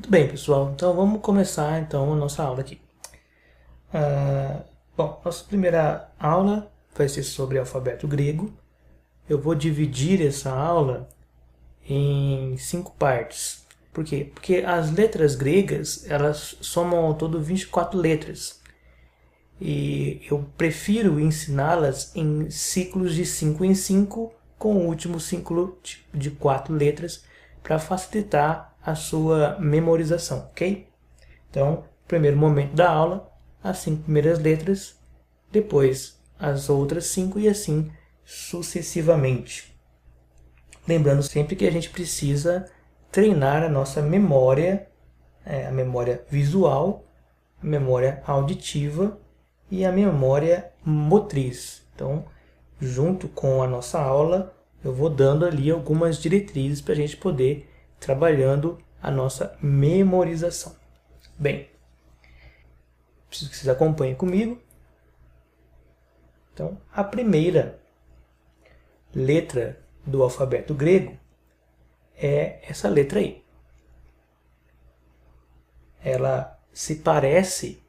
Muito bem, pessoal. Então vamos começar então a nossa aula aqui. Bom, nossa primeira aula vai ser sobre alfabeto grego. Eu vou dividir essa aula em 5 partes. Por quê? Porque as letras gregas, elas somam ao todo 24 letras. E eu prefiro ensiná-las em ciclos de 5 em 5, com o último ciclo de 4 letras, para facilitar a sua memorização, ok? Então, primeiro momento da aula, as 5 primeiras letras, depois as outras 5 e assim sucessivamente. Lembrando sempre que a gente precisa treinar a nossa memória, a memória visual, a memória auditiva e a memória motriz. Então, junto com a nossa aula, eu vou dando ali algumas diretrizes para a gente poder ir trabalhando a nossa memorização. Bem, preciso que vocês acompanhem comigo. Então, a primeira letra do alfabeto grego é essa letra aí. Ela se parece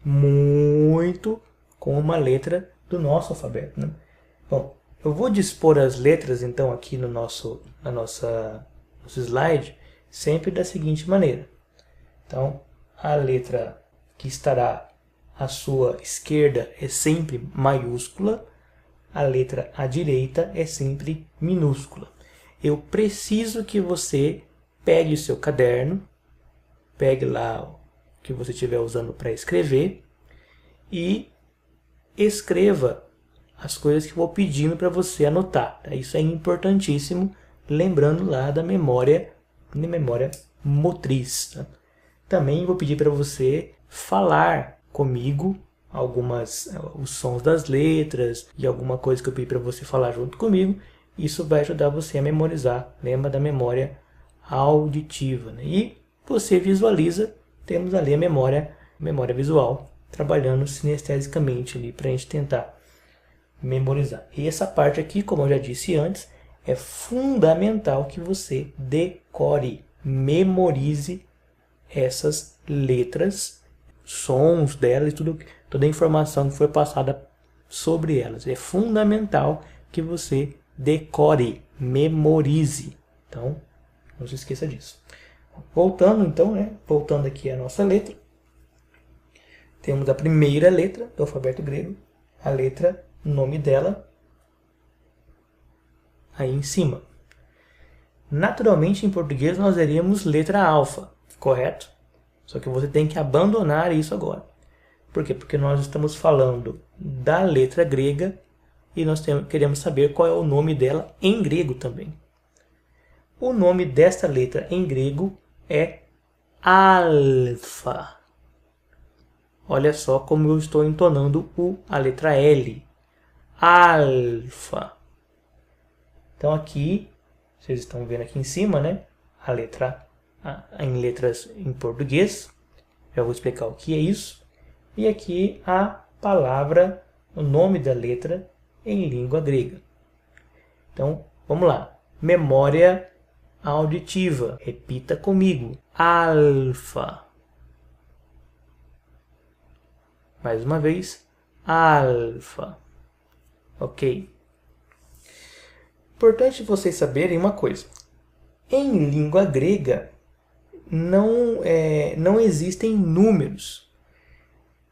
muito com uma letra do nosso alfabeto, né? Bom, eu vou dispor as letras então aqui no nosso slide sempre da seguinte maneira. Então, a letra que estará à sua esquerda é sempre maiúscula, a letra à direita é sempre minúscula. Eu preciso que você pegue o seu caderno, pegue lá o que você estiver usando para escrever e escreva as coisas que eu vou pedindo para você anotar. Isso é importantíssimo, lembrando lá da memória motriz. Também vou pedir para você falar comigo os sons das letras e alguma coisa que eu pedi para você falar junto comigo. Isso vai ajudar você a memorizar. Lembra da memória auditiva, né? E você visualiza, temos ali a memória visual, trabalhando sinestesicamente ali para a gente tentar memorizar. E essa parte aqui, como eu já disse antes, é fundamental que você decore, memorize essas letras, sons delas e toda a informação que foi passada sobre elas. É fundamental que você decore, memorize. Então, não se esqueça disso. Voltando então, voltando aqui à nossa letra, temos a primeira letra do alfabeto grego, a letra, nome dela, aí em cima. Naturalmente, em português, nós teríamos letra alfa, correto? Só que você tem que abandonar isso agora. Por quê? Porque nós estamos falando da letra grega e nós queremos saber qual é o nome dela em grego também. O nome desta letra em grego é alfa. Olha só como eu estou entonando a letra L. Alfa. Então aqui, vocês estão vendo aqui em cima, né? A letra em letras em português. Já vou explicar o que é isso. E aqui a palavra, o nome da letra em língua grega. Então, vamos lá. Memória auditiva. Repita comigo. Alfa. Mais uma vez. Alfa. Ok. Importante vocês saberem uma coisa. Em língua grega, não existem números.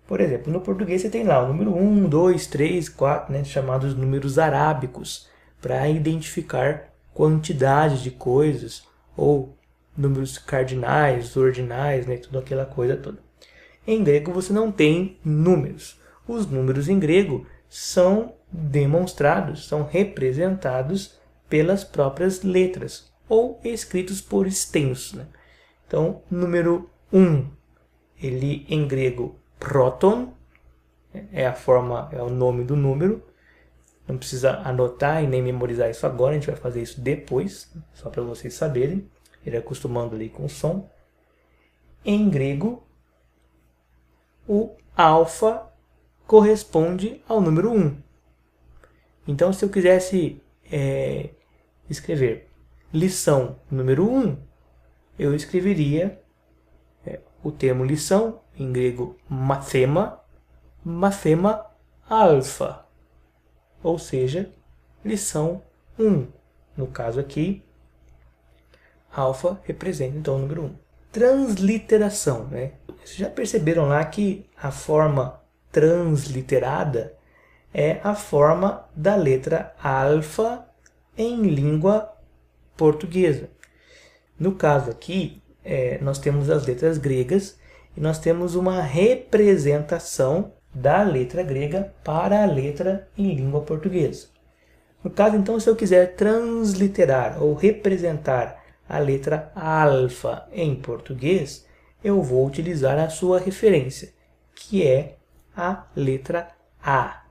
Por exemplo, no português você tem lá o número 1, 2, 3, 4, né, chamados números arábicos, para identificar quantidade de coisas, ou números cardinais, ordinais, né, tudo aquela coisa toda. Em grego você não tem números. Os números em grego são demonstrados, são representados pelas próprias letras, ou escritos por extenso, né? Então, número 1, ele em grego próton, é o nome do número. Não precisa anotar e nem memorizar isso agora, a gente vai fazer isso depois, só para vocês saberem, ir acostumando ali com o som. Em grego, o alfa corresponde ao número 1. Então, se eu quisesse escrever lição número 1, eu escreveria o termo lição, em grego mathema, mathema alfa, ou seja, lição 1. No caso aqui, alfa representa então o número 1. Transliteração, né? Vocês já perceberam lá que a forma transliterada é a forma da letra alfa em língua portuguesa. No caso aqui, nós temos as letras gregas e nós temos uma representação da letra grega para a letra em língua portuguesa. No caso, então, se eu quiser transliterar ou representar a letra alfa em português, eu vou utilizar a sua referência, que é a letra A.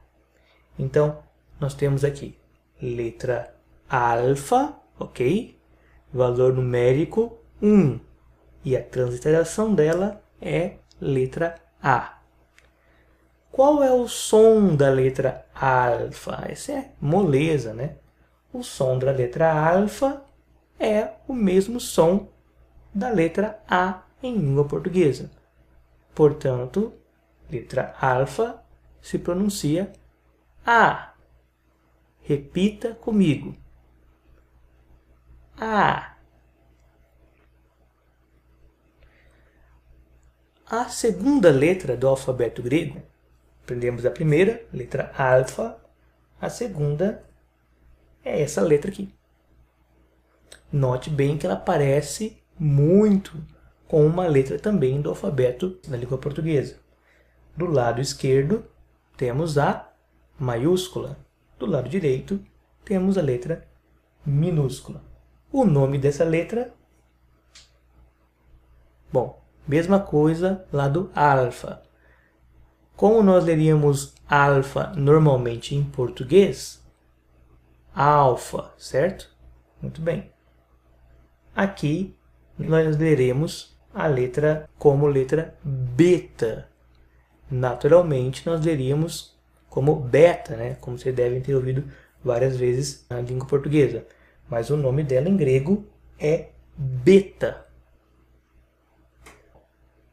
Então, nós temos aqui letra alfa, ok? Valor numérico 1. E a transliteração dela é letra A. Qual é o som da letra alfa? Essa é moleza, né? O som da letra alfa é o mesmo som da letra A em língua portuguesa. Portanto, letra alfa se pronuncia A. Repita comigo. A. A segunda letra do alfabeto grego, aprendemos a primeira, letra alfa, a segunda é essa letra aqui. Note bem que ela parece muito com uma letra também do alfabeto da língua portuguesa. Do lado esquerdo temos a maiúscula, do lado direito temos a letra minúscula. O nome dessa letra, bom, mesma coisa lá do alfa. Como nós leríamos alfa normalmente em português? Alfa, certo? Muito bem. Aqui nós leremos a letra como letra beta. Naturalmente nós leríamos como beta, né? Como vocês devem ter ouvido várias vezes na língua portuguesa. Mas o nome dela em grego é beta.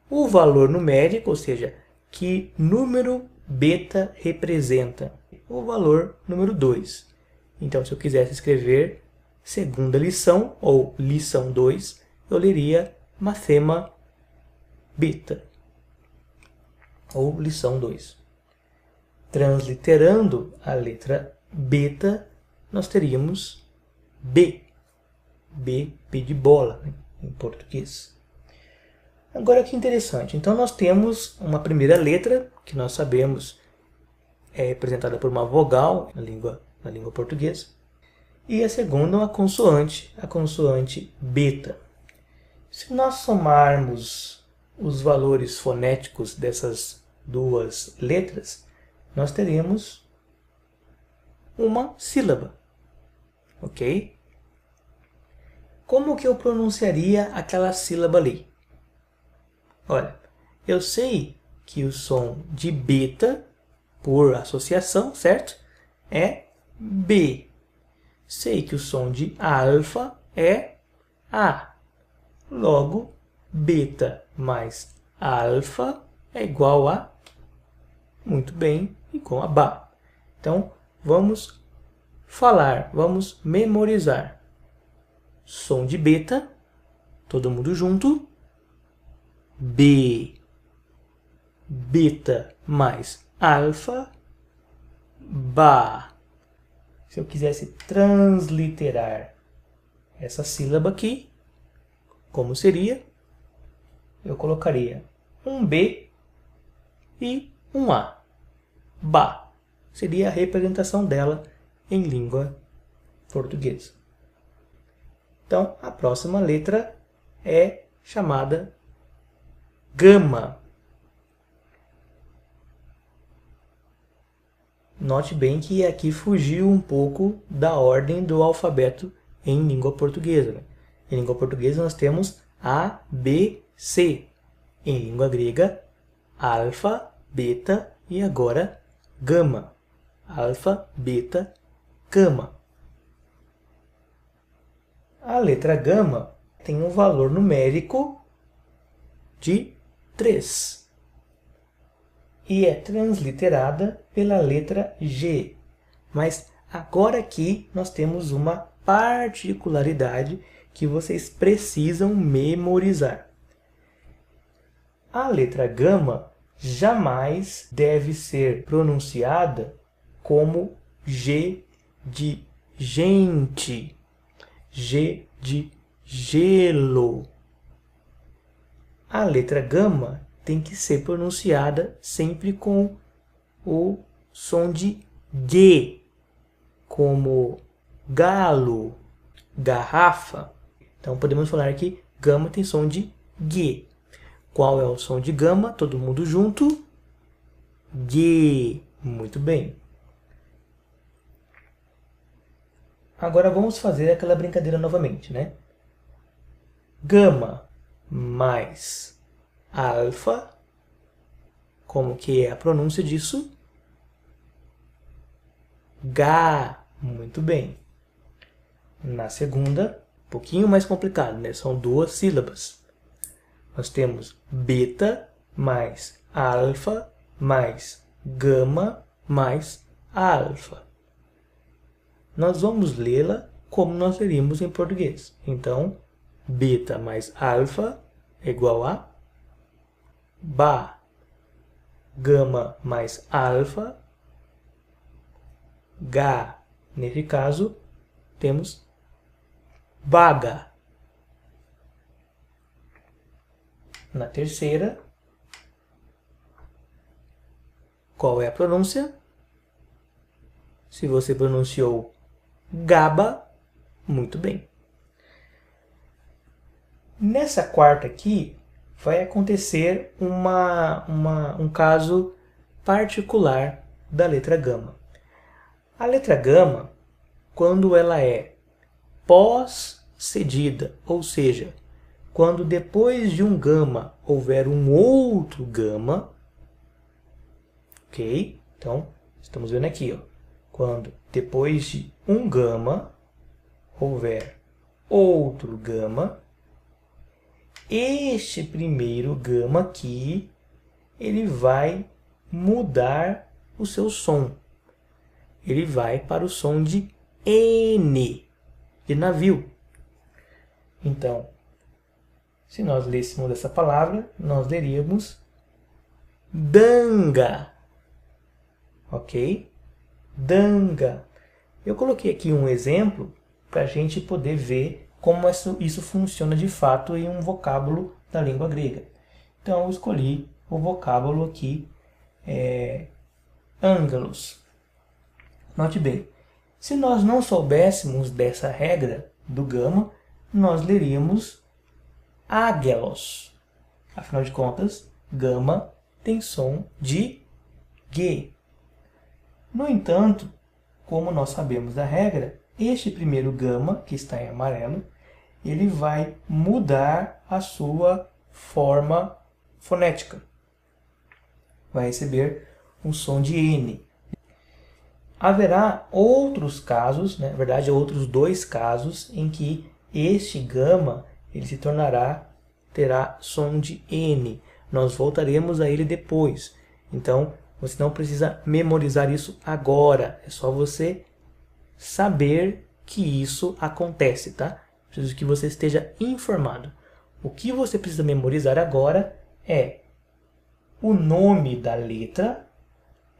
O valor numérico, ou seja, que número beta representa? O valor número 2. Então, se eu quisesse escrever segunda lição, ou lição 2, eu leria mathema beta, ou lição 2. Transliterando a letra beta, nós teríamos B. B de bola, né, em português. Agora que interessante, então nós temos uma primeira letra, que nós sabemos é representada por uma vogal na língua portuguesa, e a segunda uma consoante, a consoante beta. Se nós somarmos os valores fonéticos dessas duas letras, nós teremos uma sílaba, ok? Como que eu pronunciaria aquela sílaba ali? Olha, eu sei que o som de beta, por associação, certo? É B. Sei que o som de alfa é A. Logo, beta mais alfa é igual a, muito bem, igual a Ba. Então, vamos falar, vamos memorizar. Som de beta, todo mundo junto. B. Beta mais alfa, Ba. Se eu quisesse transliterar essa sílaba aqui, como seria? Eu colocaria um B e um A. Ba. Seria a representação dela em língua portuguesa. Então, a próxima letra é chamada gama. Note bem que aqui fugiu um pouco da ordem do alfabeto em língua portuguesa. Em língua portuguesa nós temos A, B, C. Em língua grega, alfa, beta e agora gama. Alfa, beta, gama. A letra gama tem um valor numérico de 3. E é transliterada pela letra G. Mas agora aqui nós temos uma particularidade que vocês precisam memorizar. A letra gama jamais deve ser pronunciada como G de gente, G de gelo. A letra gama tem que ser pronunciada sempre com o som de G, como galo, garrafa. Então podemos falar que gama tem som de G. Qual é o som de gama? Todo mundo junto. G. Muito bem. Agora vamos fazer aquela brincadeira novamente, né? Gama mais alfa. Como que é a pronúncia disso? Gá. Muito bem. Na segunda, um pouquinho mais complicado, né? São 2 sílabas. Nós temos beta mais alfa mais gama mais alfa. Nós vamos lê-la como nós leríamos em português. Então, beta mais alfa é igual a ba. Gama mais alfa, ga. Nesse caso, temos baga. Na terceira, qual é a pronúncia? Se você pronunciou gaba, muito bem. Nessa quarta aqui, vai acontecer um caso particular da letra gama. A letra gama, quando ela é pós-cedida, ou seja, quando depois de um gama houver um outro gama, ok? Então, estamos vendo aqui, ó, quando depois de um gama houver outro gama, este primeiro gama aqui, ele vai mudar o seu som. Ele vai para o som de N, de navio. Então, se nós lêssemos essa palavra, nós leríamos danga. Ok? Danga. Eu coloquei aqui um exemplo para a gente poder ver como isso funciona de fato em um vocábulo da língua grega. Então, eu escolhi o vocábulo aqui, ângelos. Note bem, se nós não soubéssemos dessa regra do gama, nós leríamos águelos. Afinal de contas, gama tem som de G. No entanto, como nós sabemos da regra, este primeiro gama, que está em amarelo, ele vai mudar a sua forma fonética. Vai receber um som de N. Haverá outros casos, né, na verdade, outros 2 casos, em que este gama ele se terá som de N. Nós voltaremos a ele depois. Então, você não precisa memorizar isso agora. É só você saber que isso acontece, tá? Preciso que você esteja informado. O que você precisa memorizar agora é o nome da letra,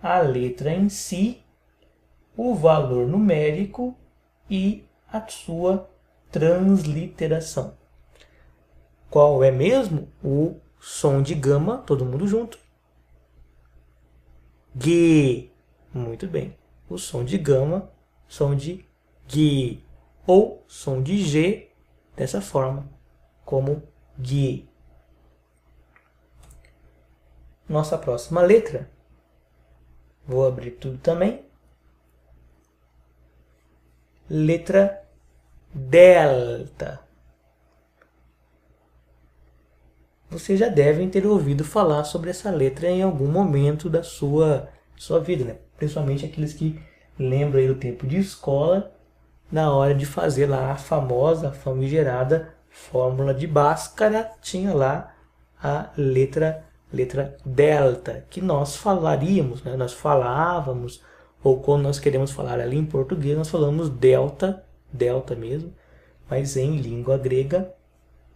a letra em si, o valor numérico e a sua transliteração. Qual é mesmo o som de gama? Todo mundo junto. G. Muito bem. O som de gama, som de G. Ou som de G, dessa forma, como G. Nossa próxima letra. Vou abrir tudo também. Letra delta. Vocês já devem ter ouvido falar sobre essa letra em algum momento da sua vida, né? Principalmente aqueles que lembram aí do tempo de escola, na hora de fazer lá a famosa, famigerada fórmula de Bhaskara, tinha lá a letra letra delta, que nós falaríamos, né? Nós falávamos, ou quando nós queremos falar ali em português, nós falamos delta, delta mesmo, mas em língua grega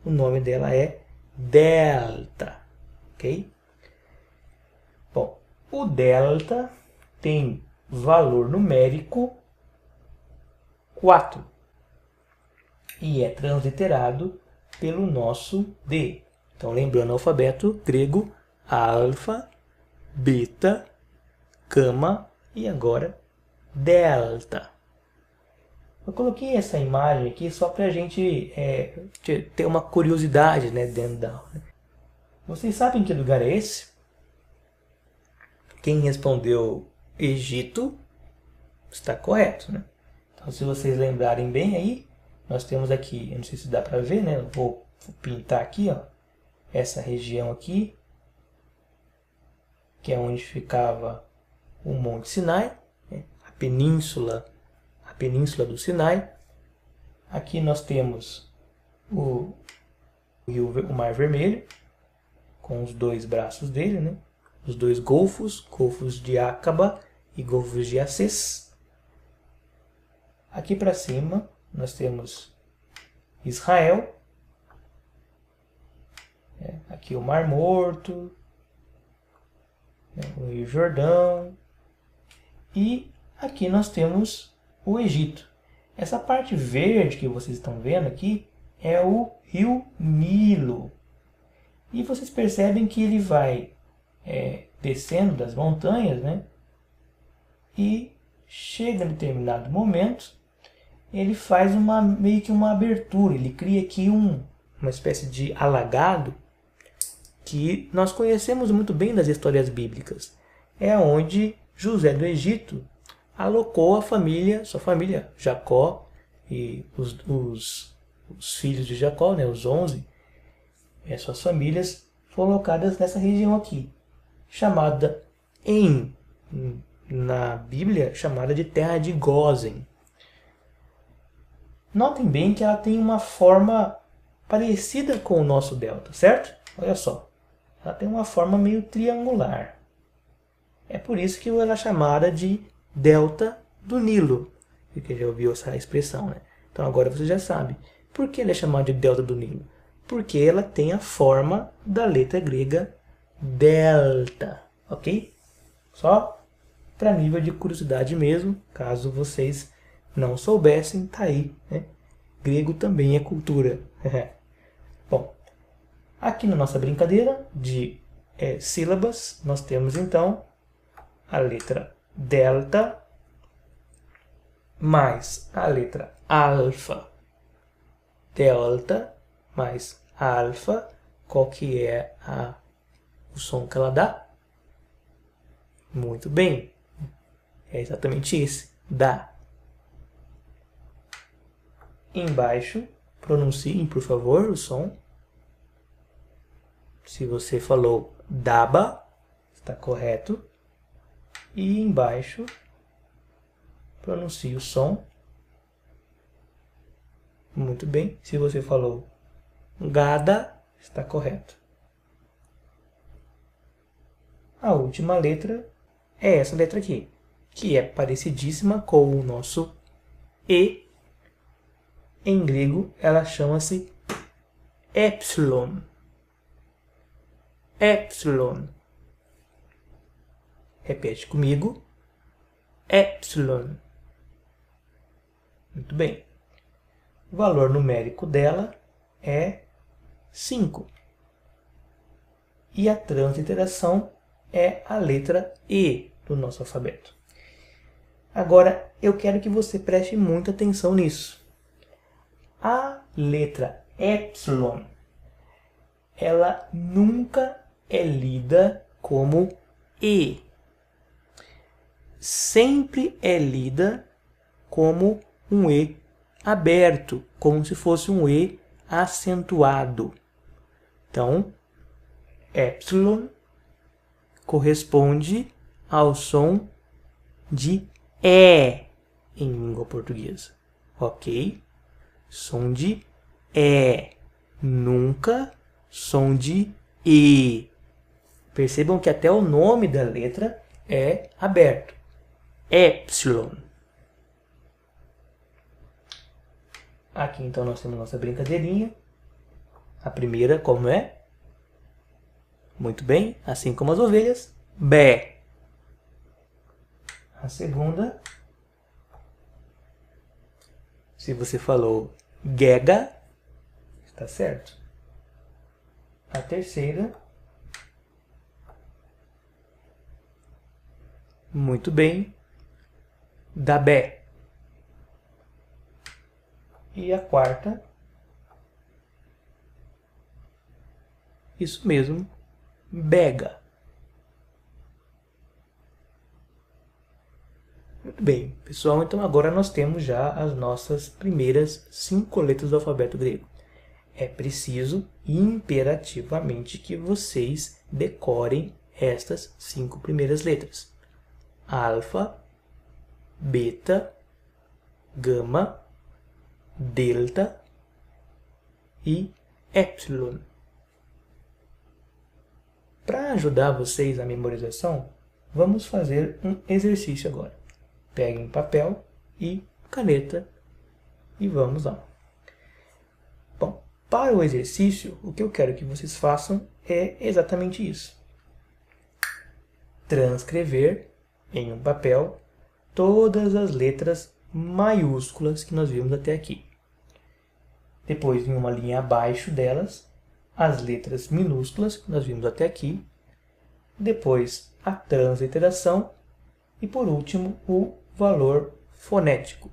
o nome dela é delta, ok? Bom, o delta tem valor numérico 4 e é transliterado pelo nosso D. Então, lembrando o alfabeto grego, alfa, beta, gama e agora delta. Eu coloquei essa imagem aqui só para a gente ter uma curiosidade, né, dentro da aula. Vocês sabem que lugar é esse? Quem respondeu Egito está correto, né? Então, se vocês lembrarem bem aí, nós temos aqui, eu não sei se dá para ver, né? Eu vou pintar aqui, ó, essa região aqui, que é onde ficava o Monte Sinai, né? a península do Sinai. Aqui nós temos o Mar Vermelho, com os dois braços dele, né? Os dois golfos de Acaba e golfos de Acés. Aqui para cima nós temos Israel, aqui o Mar Morto, o Rio Jordão, e aqui nós temos o Egito. Essa parte verde que vocês estão vendo aqui é o Rio Nilo. E vocês percebem que ele vai descendo das montanhas, né? E chega em determinado momento, ele faz meio que uma abertura, ele cria aqui uma espécie de alagado que nós conhecemos muito bem das histórias bíblicas. É onde José do Egito alocou sua família, Jacó e os filhos de Jacó, né, os 11, suas famílias foram alocadas nessa região aqui, chamada na Bíblia, chamada de Terra de Gósen. Notem bem que ela tem uma forma parecida com o nosso delta, certo? Olha só, ela tem uma forma meio triangular. É por isso que ela é chamada de delta do Nilo. Porque já ouviu essa expressão, né? Então agora você já sabe. Por que ela é chamada de delta do Nilo? Porque ela tem a forma da letra grega delta, ok? Só para nível de curiosidade mesmo, caso vocês não soubessem, tá aí, né? Grego também é cultura. Bom, aqui na nossa brincadeira de sílabas, nós temos então a letra delta mais a letra alfa. Delta mais alfa, qual que é o som que ela dá? Muito bem, é exatamente esse, dá. Embaixo, pronunciem, por favor, o som. Se você falou daba, está correto. E embaixo, pronuncie o som. Muito bem. Se você falou gada, está correto. A última letra é essa letra aqui, que é parecidíssima com o nosso E. Em grego, ela chama-se epsilon. Epsilon. Repete comigo. Epsilon. Muito bem. O valor numérico dela é 5. E a transliteração é a letra E do nosso alfabeto. Agora, eu quero que você preste muita atenção nisso. A letra epsilon, ela nunca é lida como E. Sempre é lida como um E aberto, como se fosse um E acentuado. Então, epsilon corresponde ao som de E em língua portuguesa, ok? Som de E, nunca som de E. Percebam que até o nome da letra é aberto. Epsilon. Aqui então nós temos nossa brincadeirinha. A primeira, como é? Muito bem, assim como as ovelhas, bé. A segunda, se você falou gega, está certo. A terceira, muito bem, dabé. E a quarta, isso mesmo, bega. Muito bem, pessoal, então agora nós temos já as nossas primeiras 5 letras do alfabeto grego. É preciso imperativamente que vocês decorem estas 5 primeiras letras. Alfa, beta, gama, delta e epsilon. Para ajudar vocês na memorização, vamos fazer um exercício agora. Peguem papel e caneta e vamos lá. Bom, para o exercício, o que eu quero que vocês façam é exatamente isso. Transcrever em um papel todas as letras maiúsculas que nós vimos até aqui. Depois, em uma linha abaixo delas, as letras minúsculas que nós vimos até aqui. Depois, a transliteração. E, por último, o valor fonético.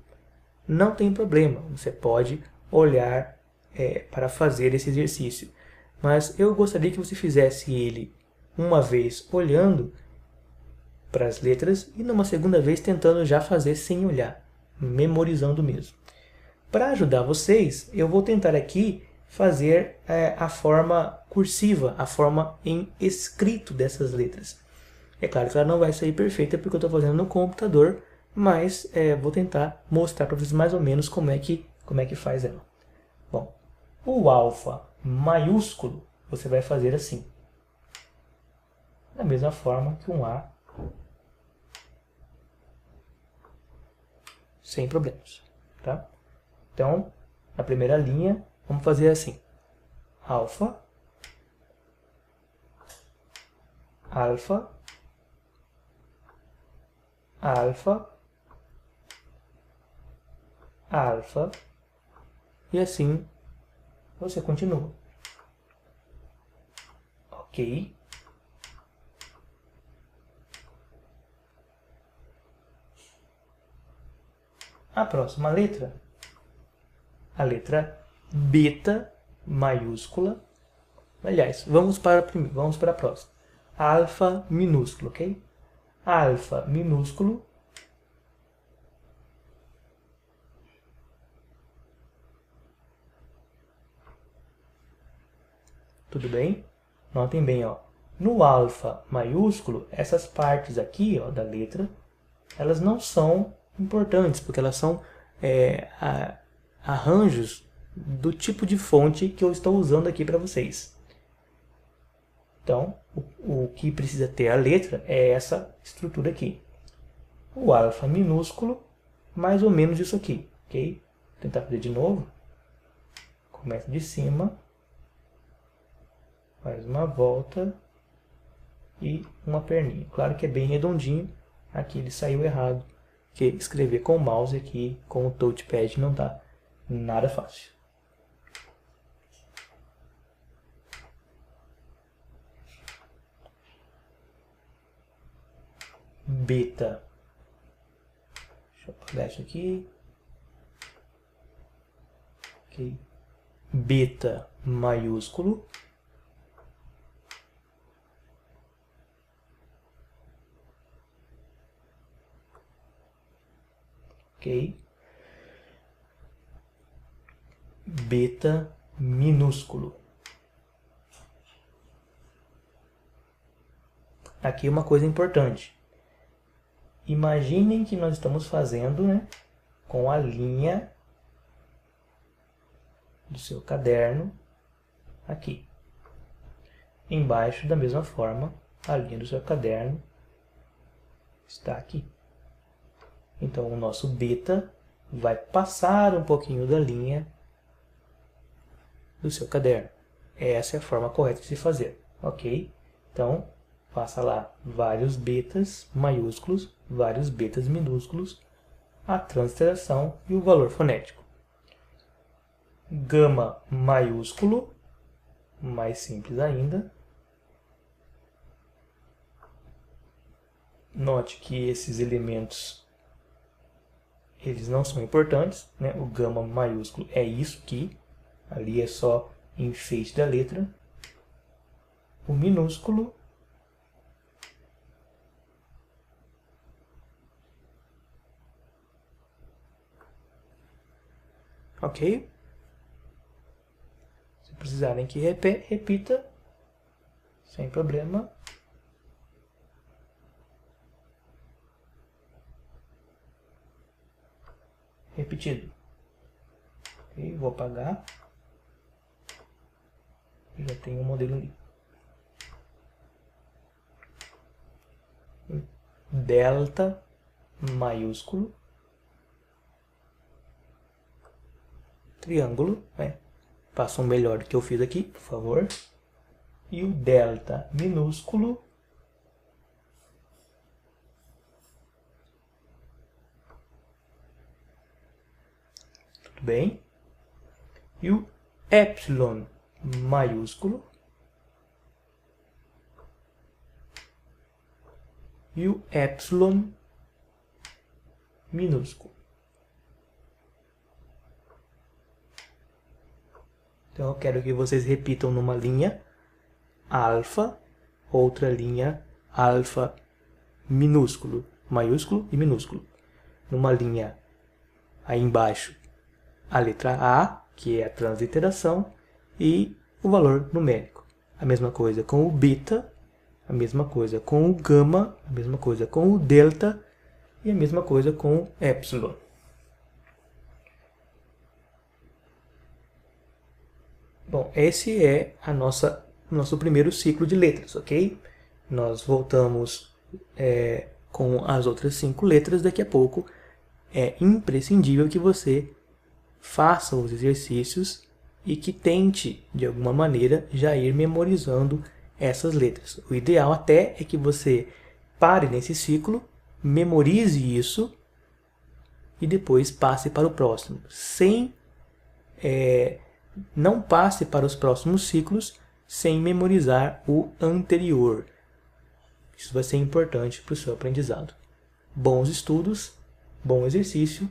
Não tem problema, você pode olhar para fazer esse exercício. Mas eu gostaria que você fizesse ele uma vez olhando para as letras e numa segunda vez tentando já fazer sem olhar, memorizando mesmo. Para ajudar vocês, eu vou tentar aqui fazer a forma cursiva, a forma em escrito dessas letras. É claro que ela não vai sair perfeita porque eu estou fazendo no computador, mas vou tentar mostrar para vocês mais ou menos como é que faz ela. Bom, o alfa maiúsculo você vai fazer assim. Da mesma forma que um A, sem problemas. Tá? Então, na primeira linha, vamos fazer assim. Alfa, alfa, alfa, alfa, e assim você continua. Ok? A próxima letra, a letra beta maiúscula. Aliás, vamos para a próxima. Alfa minúsculo, ok? Alfa minúsculo. Tudo bem? Notem bem, ó. No alfa maiúsculo, essas partes aqui, ó, da letra, elas não são importantes, porque elas são arranjos do tipo de fonte que eu estou usando aqui para vocês. Então, o que precisa ter a letra é essa estrutura aqui. O alfa minúsculo, mais ou menos isso aqui, ok? Vou tentar fazer de novo. Começa de cima, faz uma volta e uma perninha. Claro que é bem redondinho, aqui ele saiu errado, porque escrever com o mouse aqui, com o touchpad, não tá nada fácil. Beta. Deixa eu apagar isso aqui. Ok. Beta maiúsculo. Ok. Beta minúsculo. Aqui uma coisa importante. Imaginem que nós estamos fazendo, né, com a linha do seu caderno aqui. Embaixo, da mesma forma, a linha do seu caderno está aqui. Então, o nosso beta vai passar um pouquinho da linha do seu caderno. Essa é a forma correta de se fazer, ok? Então, faça lá vários betas maiúsculos, vários betas minúsculos, a transliteração e o valor fonético. Gama maiúsculo, mais simples ainda. Note que esses elementos eles não são importantes, né? O gama maiúsculo é isso aqui, ali é só enfeite da letra. O minúsculo ok? Se precisarem que repita, sem problema. Repetido. Okay, vou apagar. Já tenho um modelo ali. Delta maiúsculo. Triângulo, né? Faça um melhor do que eu fiz aqui, por favor. E o delta minúsculo. Tudo bem? E o epsilon maiúsculo. E o epsilon minúsculo. Então, eu quero que vocês repitam numa linha alfa, outra linha alfa minúsculo, maiúsculo e minúsculo. Numa linha aí embaixo, a letra A, que é a transliteração, e o valor numérico. A mesma coisa com o beta, a mesma coisa com o gama, a mesma coisa com o delta e a mesma coisa com o epsilon. Bom, esse é o nosso primeiro ciclo de letras, ok? Nós voltamos com as outras 5 letras daqui a pouco. É imprescindível que você faça os exercícios e que tente, de alguma maneira, já ir memorizando essas letras. O ideal até é que você pare nesse ciclo, memorize isso e depois passe para o próximo. Não passe para os próximos ciclos sem memorizar o anterior. Isso vai ser importante para o seu aprendizado. Bons estudos, bom exercício